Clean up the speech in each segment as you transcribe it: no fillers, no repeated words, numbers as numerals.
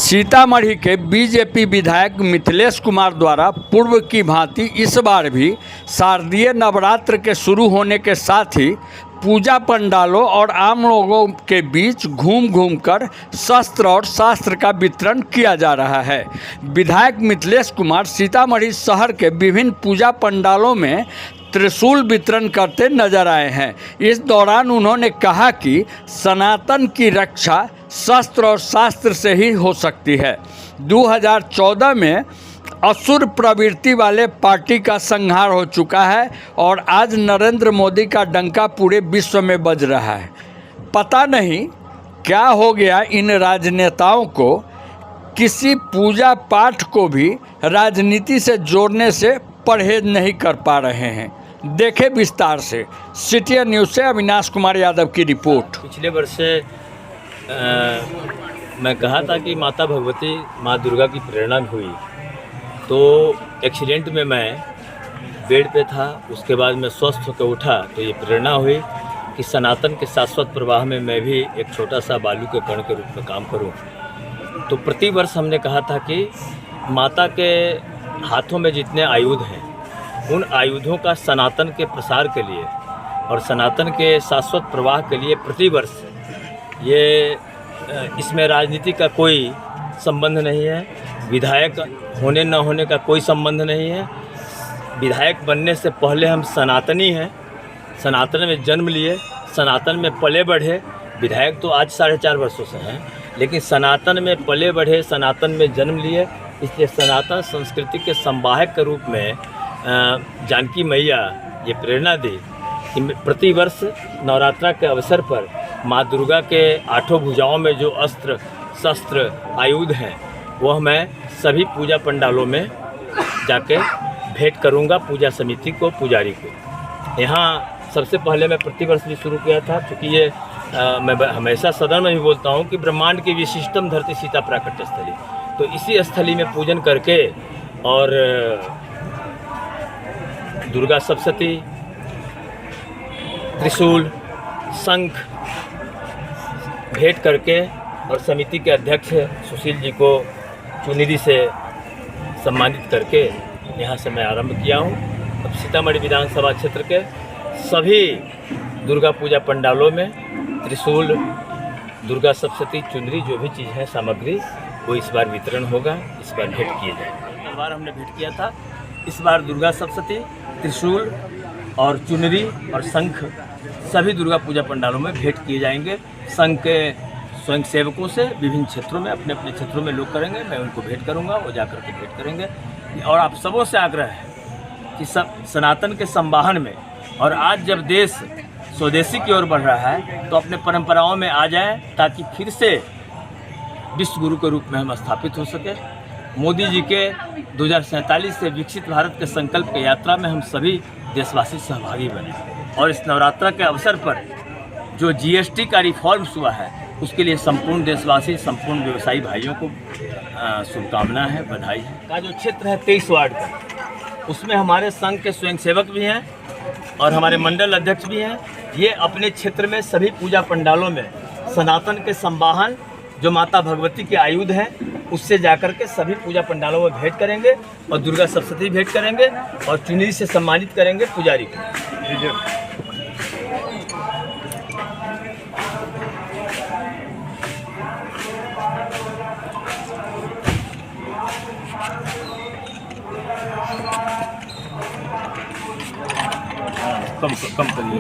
सीतामढ़ी के बीजेपी विधायक मिथिलेश कुमार द्वारा पूर्व की भांति इस बार भी शारदीय नवरात्र के शुरू होने के साथ ही पूजा पंडालों और आम लोगों के बीच घूम घूम कर शस्त्र और शास्त्र का वितरण किया जा रहा है। विधायक मिथिलेश कुमार सीतामढ़ी शहर के विभिन्न पूजा पंडालों में त्रिशूल वितरण करते नजर आए हैं। इस दौरान उन्होंने कहा कि सनातन की रक्षा शस्त्र और शास्त्र से ही हो सकती है। 2014 में असुर प्रवृत्ति वाले पार्टी का संहार हो चुका है और आज नरेंद्र मोदी का डंका पूरे विश्व में बज रहा है। पता नहीं क्या हो गया इन राजनेताओं को, किसी पूजा पाठ को भी राजनीति से जोड़ने से परहेज नहीं कर पा रहे हैं। देखें विस्तार से। सीटीएन न्यूज़ से अविनाश कुमार यादव की रिपोर्ट। पिछले वर्ष मैं कहा था कि माता भगवती माँ दुर्गा की प्रेरणा हुई, तो एक्सीडेंट में मैं बेड पे था। उसके बाद मैं स्वस्थ होकर उठा तो ये प्रेरणा हुई कि सनातन के शाश्वत प्रवाह में मैं भी एक छोटा सा बालू के कण के रूप में काम करूं। तो प्रतिवर्ष हमने कहा था कि माता के हाथों में जितने आयुध हैं, उन आयुधों का सनातन के प्रसार के लिए और सनातन के शाश्वत प्रवाह के लिए प्रतिवर्ष ये इसमें राजनीति का कोई संबंध नहीं है, विधायक होने न होने का कोई संबंध नहीं है। विधायक बनने से पहले हम सनातनी हैं, सनातन में जन्म लिए, सनातन में पले बढ़े। विधायक तो आज 4.5 वर्षों से हैं, लेकिन सनातन में पले बढ़े, सनातन में जन्म लिए। इसलिए सनातन संस्कृति के संवाहक के रूप में जानकी मैया ये प्रेरणा दी कि प्रतिवर्ष नवरात्रा के अवसर पर माँ दुर्गा के 8 भुजाओं में जो अस्त्र शस्त्र आयुध हैं, वह मैं सभी पूजा पंडालों में जाके भेंट करूंगा पूजा समिति को, पुजारी को। यहाँ सबसे पहले मैं प्रतिवर्ष भी शुरू किया था, क्योंकि ये मैं हमेशा सदन में भी बोलता हूँ कि ब्रह्मांड की विशिष्टम धरती सीता प्राकट्य स्थली। तो इसी स्थली में पूजन करके और दुर्गा सप्तशती, त्रिशूल, शंख भेंट करके और समिति के अध्यक्ष सुशील जी को चुनरी से सम्मानित करके यहाँ से मैं आरंभ किया हूँ। अब सीतामढ़ी विधानसभा क्षेत्र के सभी दुर्गा पूजा पंडालों में त्रिशूल, दुर्गा सप्तशती, चुनरी, जो भी चीज़ है सामग्री, वो इस बार वितरण होगा, इस बार भेंट किए जाएंगे। इस बार हमने भेंट किया था, इस बार दुर्गा सप्तशती, त्रिशूल और चुनरी और शंख सभी दुर्गा पूजा पंडालों में भेंट किए जाएंगे। संघ के स्वयं सेवकों से विभिन्न क्षेत्रों में अपने अपने क्षेत्रों में लोग करेंगे, मैं उनको भेंट करूंगा, वो जाकर के भेंट करेंगे। और आप सबों से आग्रह है कि सब सनातन के संवाहन में, और आज जब देश स्वदेशी की ओर बढ़ रहा है, तो अपने परंपराओं में आ जाएं, ताकि फिर से विश्व गुरु के रूप में हम स्थापित हो सके। मोदी जी के 2047 से विकसित भारत के संकल्प की यात्रा में हम सभी देशवासी सहभागी बने, और इस नवरात्रा के अवसर पर जो जीएसटी का रिफॉर्म्स हुआ है, उसके लिए संपूर्ण देशवासी, संपूर्ण व्यवसायी भाइयों को शुभकामना है, बधाई है। का जो क्षेत्र है 23 वार्ड का, उसमें हमारे संघ के स्वयंसेवक भी हैं और हमारे मंडल अध्यक्ष भी हैं। ये अपने क्षेत्र में सभी पूजा पंडालों में सनातन के संवाहन, जो माता भगवती के आयुध हैं, उससे जाकर के सभी पूजा पंडालों में भेंट करेंगे और दुर्गा सप्तशती भेंट करेंगे और चुनरी से सम्मानित करेंगे पुजारी को। कम करिए।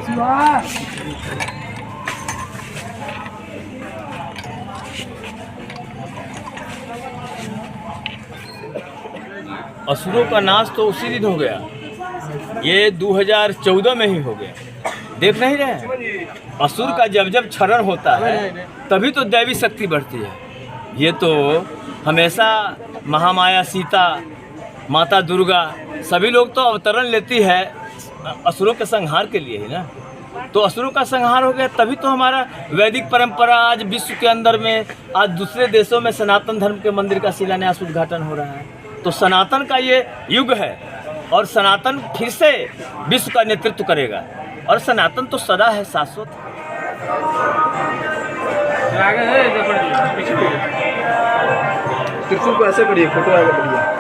असुरों का नाश तो उसी दिन हो गया, ये 2014 में ही हो गया। देख नहीं रहे हैं, असुर का जब जब क्षरण होता है तभी तो दैवी शक्ति बढ़ती है। ये तो हमेशा महामाया सीता, माता दुर्गा, सभी लोग तो अवतरण लेती है असुरों के संहार के लिए ही ना। तो असुरों का संहार हो गया, तभी तो हमारा वैदिक परंपरा आज विश्व के अंदर में, आज दूसरे देशों में सनातन धर्म के मंदिर का शिलान्यास उद्घाटन हो रहा है। तो सनातन का ये युग है और सनातन फिर से विश्व का नेतृत्व करेगा, और सनातन तो सदा है, शाश्वत। आगे है, त्रिशूल को ऐसे करिए, फोटो आएगा बढ़िया।